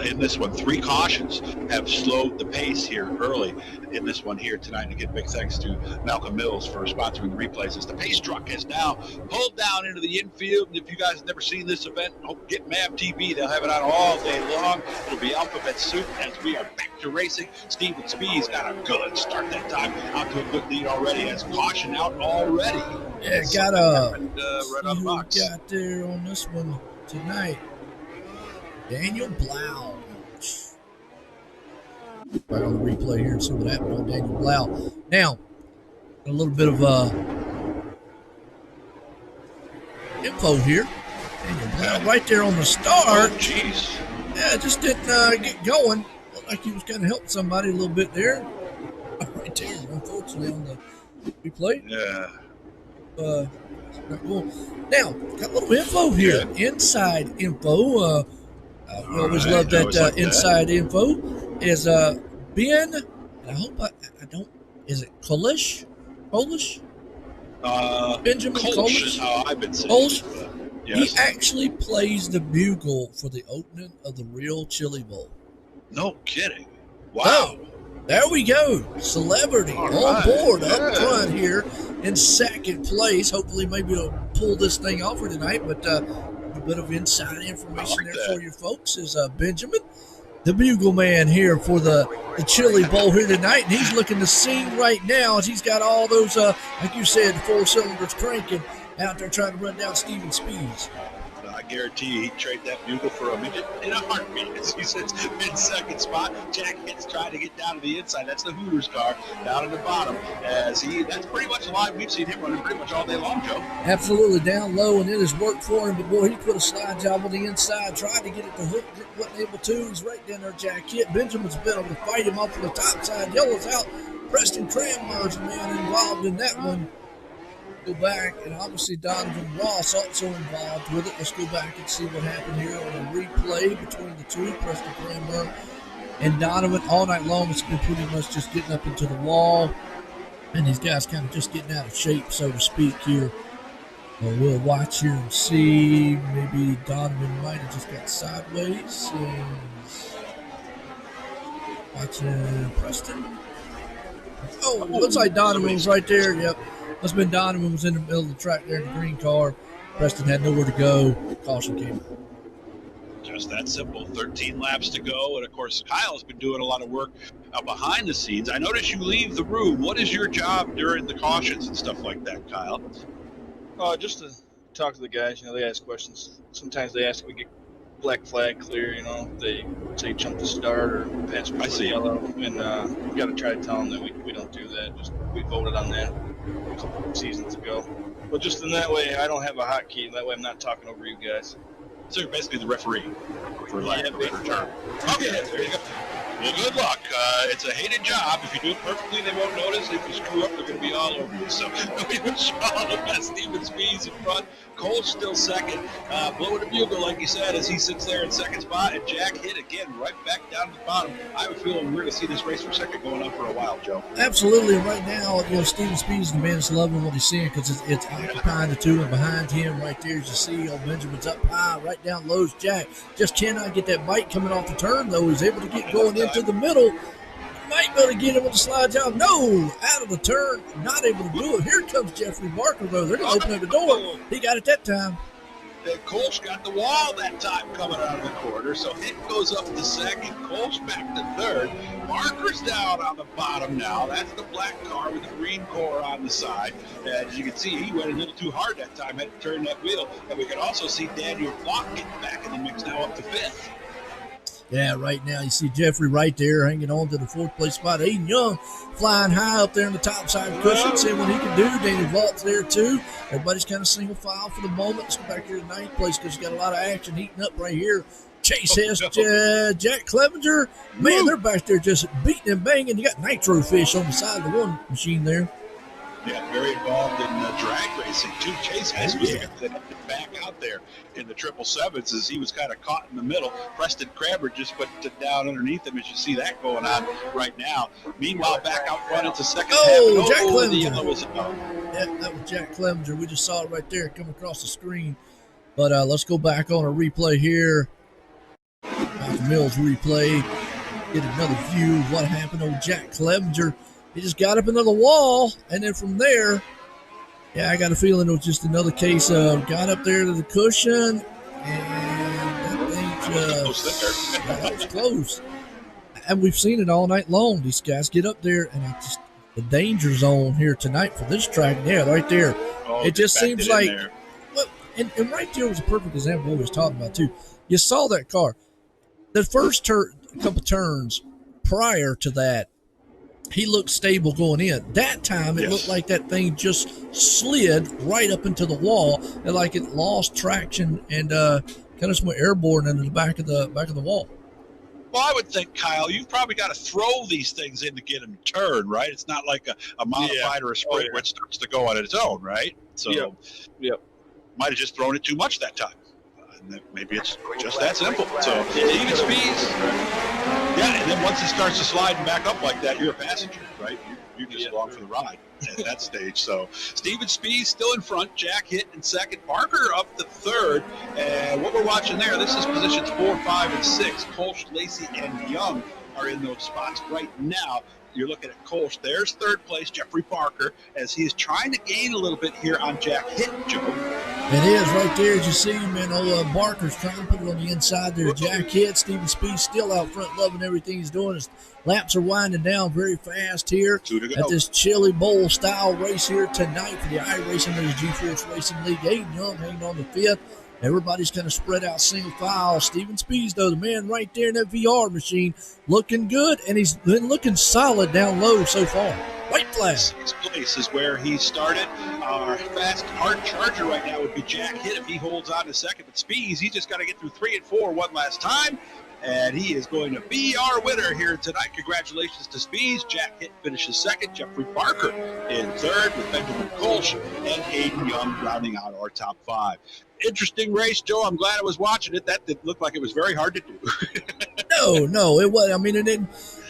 in this one. 3 cautions have slowed the pace here early in this one here tonight. And again, big thanks to Malcolm Mills for sponsoring the replays. As the pace truck has now pulled down into the infield. And if you guys have never seen this event, get MAV TV. They'll have it on all day long. It'll be alphabet soup as we are back to racing. Steven Speed's got a good start that time. Out to a good lead already. Has caution out already. Yeah, got a right on the box. Got there on this one tonight. Daniel Blau. Right on the replay here and see what happened on Daniel Blau. Now, a little bit of info here. Daniel Blau right there on the start. Oh, jeez. Yeah, just didn't get going. Looked like he was kind of helping somebody a little bit there. Right there, unfortunately, on the replay. Yeah. Not cool. Now, got a little info here. Yeah. Inside info. We always love that like inside info. Is Ben, I hope I don't, is it Kolish? Benjamin Kolsch Kolish? is how I've been saying Kolish? it. Yes. He actually plays the bugle for the opening of the Real Chili Bowl. No kidding. Wow. Oh, there we go. Celebrity All on right. board Yeah. up front here in second place. Hopefully, maybe he'll pull this thing off for tonight. But a bit of inside information like there that. for you folks is Benjamin, the bugle man here for the Chili Bowl here tonight. And he's looking to sing right now as he's got all those, like you said, 4 cylinders cranking out there trying to run down Steven Speeds. I guarantee he'd trade that bugle for a midget in a heartbeat. As he sits mid-second spot, Jack Hitt's trying to get down to the inside. That's the Hooters car down at the bottom. That's pretty much a line we've seen him running pretty much all day long, Joe. Absolutely down low, and it has worked for him. But boy, he put a slide job on the inside, tried to get it to hook, wasn't able to. He's right down there, Jack Hitt. Benjamin's been able to fight him off to the top side. Yellow's out. Preston Cranmer's the man involved in that one. Go back, and obviously Donovan Ross also involved with it. Let's go back and see what happened here on a replay between the two, Preston Cranmer and Donovan. All night long, it's been pretty much just getting up into the wall, and these guys kind of just getting out of shape, so to speak, here. We'll watch here and see. Maybe Donovan might have just got sideways. Watching Preston. Oh, looks like Donovan was right there. Yep. Must have been Donovan was in the middle of the track there in the green car. Preston had nowhere to go. Caution came. Just that simple. 13 laps to go. And, of course, Kyle's been doing a lot of work behind the scenes. I notice you leave the room. What is your job during the cautions and stuff like that, Kyle? Just to talk to the guys. They ask questions. Sometimes they ask if we get black flag clear. They say jump the start or pass before yellow. And we got to try to tell them that we don't do that. We voted on that a couple of seasons ago. But just in that way, I don't have a hotkey. That way I'm not talking over you guys. So you're basically the referee, for lack of a better term. Okay, there you go. Well, good luck. It's a hated job. If you do it perfectly, they won't notice. If you screw up, they're going to be all over you. So we wish all the best. Steven Speeds in front. Cole's still second. Blowing a bugle, like you said, as he sits there in second spot. And Jack Hitt again right back down to the bottom. I have a feeling we're going to see this race for second going on for a while, Joe. Absolutely. Right now, Steven Speeds is the man that's loving what he's seeing because it's occupying the two, and behind him right there, as you see, Benjamin's up high, right down low's Jack. Just cannot get that bite coming off the turn, though. He's able to get going into the middle. Might be able to get him with the slide job. No, out of the turn, not able to do it. Here comes Jeffrey Barker, though. They're going to open up the door. He got it that time. Kolsch got the wall that time coming out of the corner, so Hitt goes up to second. Kolsch back to third. Barker's down on the bottom now. That's the black car with the green core on the side. And as you can see, he went a little too hard that time, had to turn that wheel. And we can also see Daniel Block getting back in the mix now up to fifth. Yeah, right now you see Jeffrey right there hanging on to the fourth place spot. Aiden Young flying high up there in the top side cushion, seeing what he can do. Daniel Vault's there too. Everybody's kind of single file for the moment. Let's go back here to ninth place because you got a lot of action heating up right here. Chase Hess, Jack Clevenger. Man, they're back there just beating and banging. You got Nitro Fish on the side of the one machine there. Yeah, very involved in drag racing too. Chase has back out there in the 777s as he was kind of caught in the middle. Preston Crabber just put it down underneath him as you see that going on right now. Meanwhile, back out front into second half. Jack Clevenger. The yellow was Yeah, that was Jack Clevenger. We just saw it right there come across the screen. But let's go back on a replay here. Malcolm Mills replay. Get another view of what happened on Jack Clevenger. He just got up into the wall, and then from there, I got a feeling it was just another case of got up there to the cushion, and that thing just that was close. And we've seen it all night long. These guys get up there, and it's just the danger zone here tonight for this track. Yeah, right there. It just seems like, well, and right there was a perfect example of what we was talking about too. You saw that car. The first couple turns prior to that, he looked stable going in. That time, it looked like that thing just slid right up into the wall, and like it lost traction and kind of went airborne into the back of the wall. Well, I would think, Kyle, you've probably got to throw these things in to get them to turn, right? It's not like a modified or a sprint where it starts to go on its own, right? So, might have just thrown it too much that time. Maybe it's just that simple. So, Steven Spees, and then once it starts to slide and back up like that, you're a passenger, right? You're just along for the ride at that stage. So, Steven Spees still in front, Jack Hitt in second, Parker up the third. And what we're watching there, this is positions 4, 5, and 6. Kolsch, Lacey, and Young are in those spots right now. You're looking at Kolsch. There's third place, Jeffrey Parker, as he is trying to gain a little bit here on Jack Hitt, Joe. It is right there, as you see, man. Barker's trying to put it on the inside there. Jack Hitt, Steven Speed still out front, loving everything he's doing. His laps are winding down very fast here at this Chili Bowl style race here tonight for the iRacing of the GForce Racing League. Aiden Young hanging on the fifth. Everybody's kind of spread out single file. Steven Spees, though, the man right there in that VR machine, looking good, and he's been looking solid down low so far. White flag. Sixth place is where he started. Our fast hard charger right now would be Jack Hitt if he holds on to second. But Spees, he's just got to get through 3 and 4 one last time. And he is going to be our winner here tonight. Congratulations to Spees. Jack Hitt finishes second. Jeffrey Parker in third with Benjamin Kolsch and Aiden Young rounding out our top 5. Interesting race, Joe. I'm glad I was watching it. That did look like it was very hard to do. No, it was. I mean,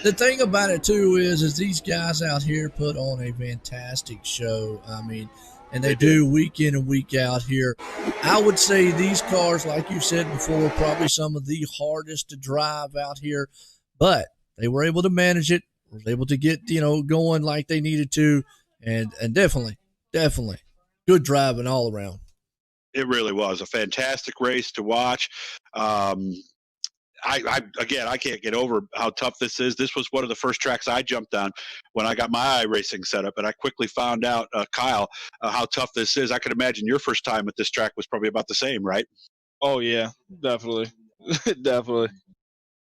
the thing about it too is these guys out here put on a fantastic show. I mean, and they do week in and week out here. I would say these cars, like you said before, probably some of the hardest to drive out here, but they were able to manage it, were able to get, going like they needed to, and definitely good driving all around. It really was a fantastic race to watch. I can't get over how tough this is. This was one of the first tracks I jumped on when I got my iRacing set up, and I quickly found out, Kyle, how tough this is. I can imagine your first time at this track was probably about the same, right? Oh, yeah, definitely. Definitely.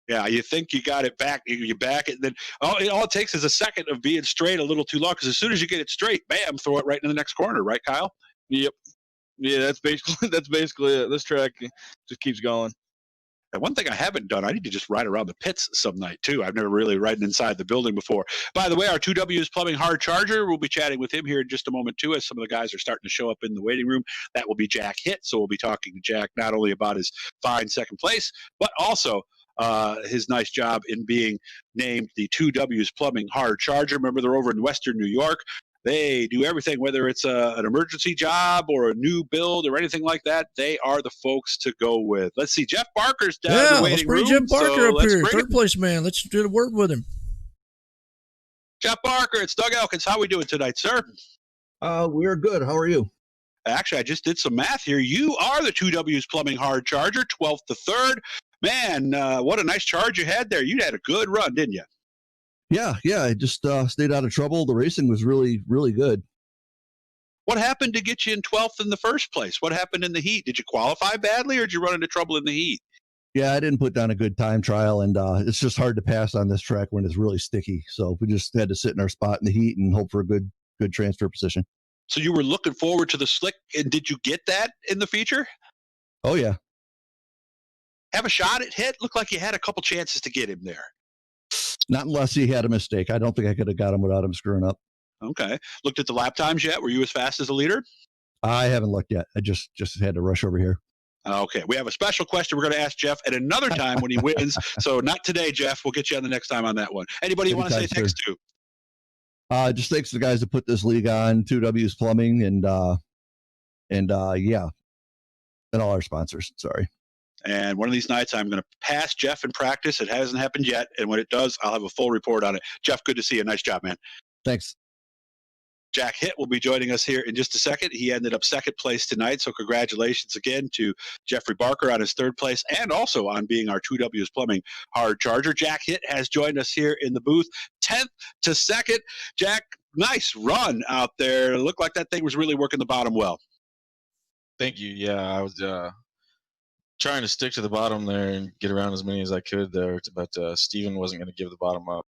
Yeah, you think you got it back, you back it, and then all it takes is a second of being straight a little too long, because as soon as you get it straight, bam, throw it right in the next corner, right, Kyle? Yep. Yeah, that's basically it. This track just keeps going. And one thing I haven't done, I need to just ride around the pits some night, too. I've never really ridden inside the building before. By the way, our 2Ws Plumbing Hard Charger, we'll be chatting with him here in just a moment, too, as some of the guys are starting to show up in the waiting room. That will be Jack Hitt, so we'll be talking to Jack not only about his fine second place, but also his nice job in being named the 2Ws Plumbing Hard Charger. Remember, they're over in Western New York. They do everything, whether it's an emergency job or a new build or anything like that. They are the folks to go with. Let's see. Jeff Barker's down in the waiting room. Let's bring Jeff Barker up here. Third place, man. Let's do the word with him. Jeff Barker, it's Doug Elkins. How are we doing tonight, sir? We're good. How are you? Actually, I just did some math here. You are the 2Ws Plumbing Hard Charger, 12th to 3rd. Man, what a nice charge you had there. You had a good run, didn't you? Yeah. I just stayed out of trouble. The racing was really, really good. What happened to get you in 12th in the first place? What happened in the heat? Did you qualify badly, or did you run into trouble in the heat? Yeah, I didn't put down a good time trial, and it's just hard to pass on this track when it's really sticky. So we just had to sit in our spot in the heat and hope for a good transfer position. So you were looking forward to the slick, and did you get that in the feature? Oh, yeah. Have a shot at Hitt? Looked like you had a couple chances to get him there. Not unless he had a mistake. I don't think I could have got him without him screwing up. Okay. Looked at the lap times yet? Were you as fast as the leader? I haven't looked yet. I just had to rush over here. Okay. We have a special question we're going to ask Jeff at another time when he wins. So not today, Jeff. We'll get you on the next time on that one. Anybody you want to say thanks to? Just thanks to the guys that put this league on, 2W's Plumbing, and yeah, and all our sponsors. Sorry. And one of these nights, I'm going to pass Jeff in practice. It hasn't happened yet. And when it does, I'll have a full report on it. Jeff, good to see you. Nice job, man. Thanks. Jack Hitt will be joining us here in just a second. He ended up second place tonight. So congratulations again to Jeffrey Barker on his third place and also on being our 2W's Plumbing hard charger. Jack Hitt has joined us here in the booth, 10th to second. Jack, nice run out there. It looked like that thing was really working the bottom well. Thank you. Yeah, I was trying to stick to the bottom there and get around as many as I could there, but Steven wasn't going to give the bottom up.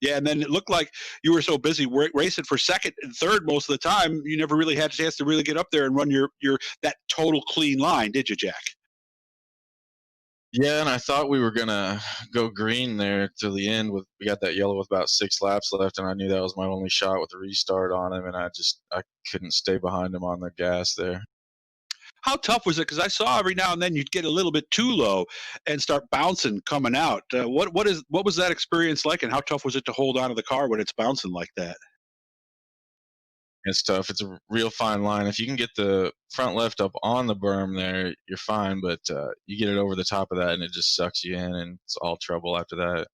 Yeah, and then it looked like you were so busy racing for second and third most of the time, you never really had a chance to really get up there and run your that total clean line, did you, Jack? Yeah, and I thought we were going to go green there till the end. We got that yellow with about 6 laps left, and I knew that was my only shot with a restart on him, and I couldn't stay behind him on the gas there. How tough was it? Because I saw every now and then you'd get a little bit too low and start bouncing coming out. What was that experience like, and how tough was it to hold onto the car when it's bouncing like that? It's tough. It's a real fine line. If you can get the front left up on the berm there, you're fine. But you get it over the top of that, and it just sucks you in, and it's all trouble after that.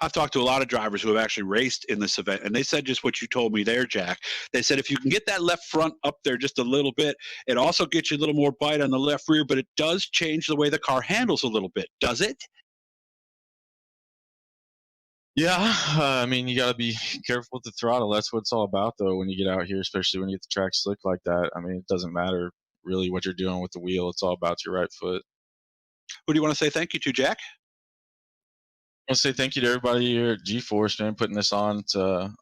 I've talked to a lot of drivers who have actually raced in this event, and they said just what you told me there, Jack. They said if you can get that left front up there just a little bit, it also gets you a little more bite on the left rear, but it does change the way the car handles a little bit. Does it? Yeah, I mean, you got to be careful with the throttle. That's what it's all about, though, when you get out here, especially when you get the track slick like that. I mean, it doesn't matter really what you're doing with the wheel. It's all about your right foot. Who do you want to say thank you to, Jack? I want to say thank you to everybody here at GForce, man, putting this on. It's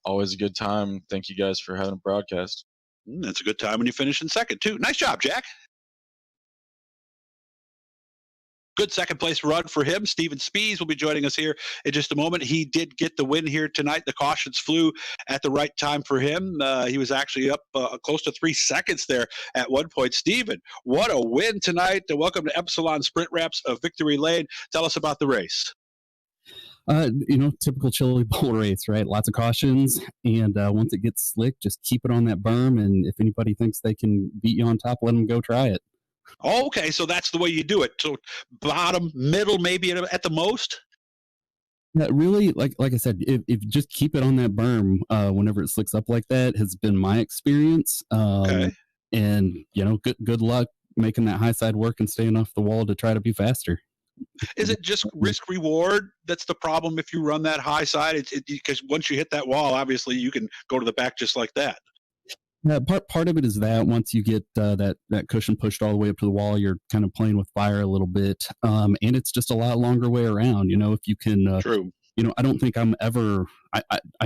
always a good time. Thank you guys for having a broadcast. That's a good time when you finish in second, too. Nice job, Jack. Good second place run for him. Steven Spees will be joining us here in just a moment. He did get the win here tonight. The cautions flew at the right time for him. He was actually up close to 3 seconds there at one point. Steven, what a win tonight. Welcome to Epsilon Sprint Wraps of Victory Lane. Tell us about the race. Typical Chili Bowl race, right? Lots of cautions, and once it gets slick, just keep it on that berm, and if anybody thinks they can beat you on top, let them go try it. Okay, so that's the way you do it. So bottom, middle, maybe at the most? Yeah, really, like I said, if just keep it on that berm whenever it slicks up like that has been my experience. Okay. And, good luck making that high side work and staying off the wall to try to be faster. Is it just risk reward that's the problem if you run that high side? Because once you hit that wall, obviously you can go to the back just like that. Part of it is that once you get that cushion pushed all the way up to the wall, you're kind of playing with fire a little bit, and it's just a lot longer way around. If you can, True. I don't think I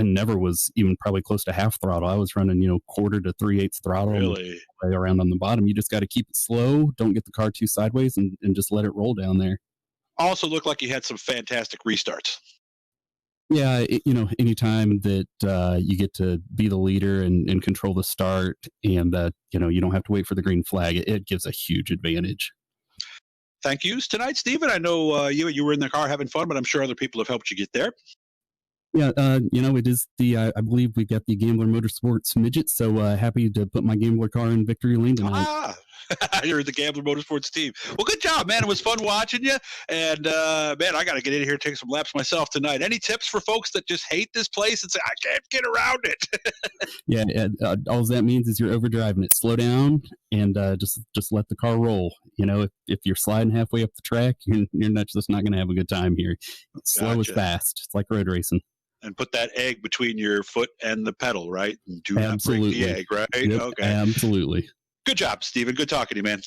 never was even probably close to half throttle. I was running, quarter to 3/8 throttle. Really? Way around on the bottom. You just got to keep it slow. Don't get the car too sideways, and just let it roll down there. Also looked like you had some fantastic restarts. Yeah, anytime that you get to be the leader and control the start, and you don't have to wait for the green flag, it gives a huge advantage. Thank yous tonight, Steven. I know you were in the car having fun, but I'm sure other people have helped you get there. Yeah, it is I believe we got the Gambler Motorsports midgets, so happy to put my Gambler car in victory lane tonight. You're the Gambler Motorsports team. Well, good job, man. It was fun watching you. And, man, I got to get in here and take some laps myself tonight. Any tips for folks that just hate this place and say, I can't get around it? Yeah, all that means is you're overdriving it. Slow down and just let the car roll. If you're sliding halfway up the track, you're just not going to have a good time here. Slow is fast. It's like road racing. And put that egg between your foot and the pedal, right? And do absolutely. not break the egg, right? Yep, okay. Absolutely. Good job, Steven. Good talking to you, man.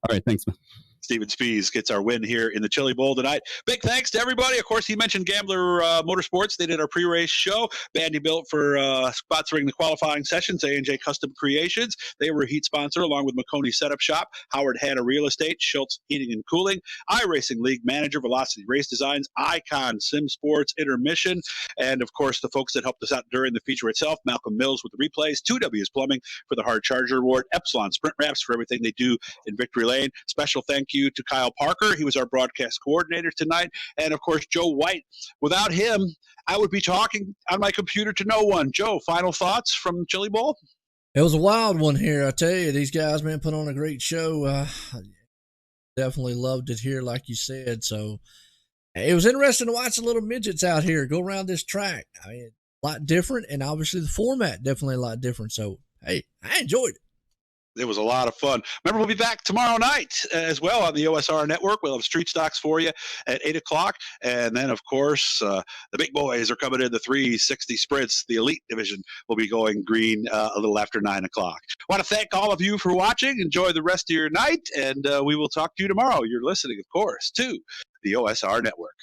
All right. Thanks, man. Steven Spies gets our win here in the Chili Bowl tonight. Big thanks to everybody. Of course, he mentioned Gambler Motorsports. They did our pre-race show. Vanderbilt for sponsoring the qualifying sessions. A&J Custom Creations. They were a heat sponsor along with McConey Setup Shop. Howard Hanna Real Estate. Schultz Heating and Cooling. iRacing League Manager. Velocity Race Designs. Icon Sim Sports. Intermission. And, of course, the folks that helped us out during the feature itself. Malcolm Mills with the replays. 2W's Plumbing for the Hard Charger Award. Epsilon Sprint Wraps for everything they do in Victory Lane. Special thank you to Kyle Parker. He was our broadcast coordinator tonight. And, of course, Joe White. Without him, I would be talking on my computer to no one. Joe, final thoughts from Chili Bowl? It was a wild one here, I tell you. These guys, man, put on a great show. Definitely loved it here, like you said. So it was interesting to watch the little midgets out here go around this track. I mean, a lot different, and obviously the format definitely a lot different. So, hey, I enjoyed it. It was a lot of fun. Remember, we'll be back tomorrow night as well on the OSR Network. We'll have street stocks for you at 8 o'clock. And then, of course, the big boys are coming in the 360 sprints. The elite division will be going green a little after 9 o'clock. I want to thank all of you for watching. Enjoy the rest of your night, and we will talk to you tomorrow. You're listening, of course, to the OSR Network.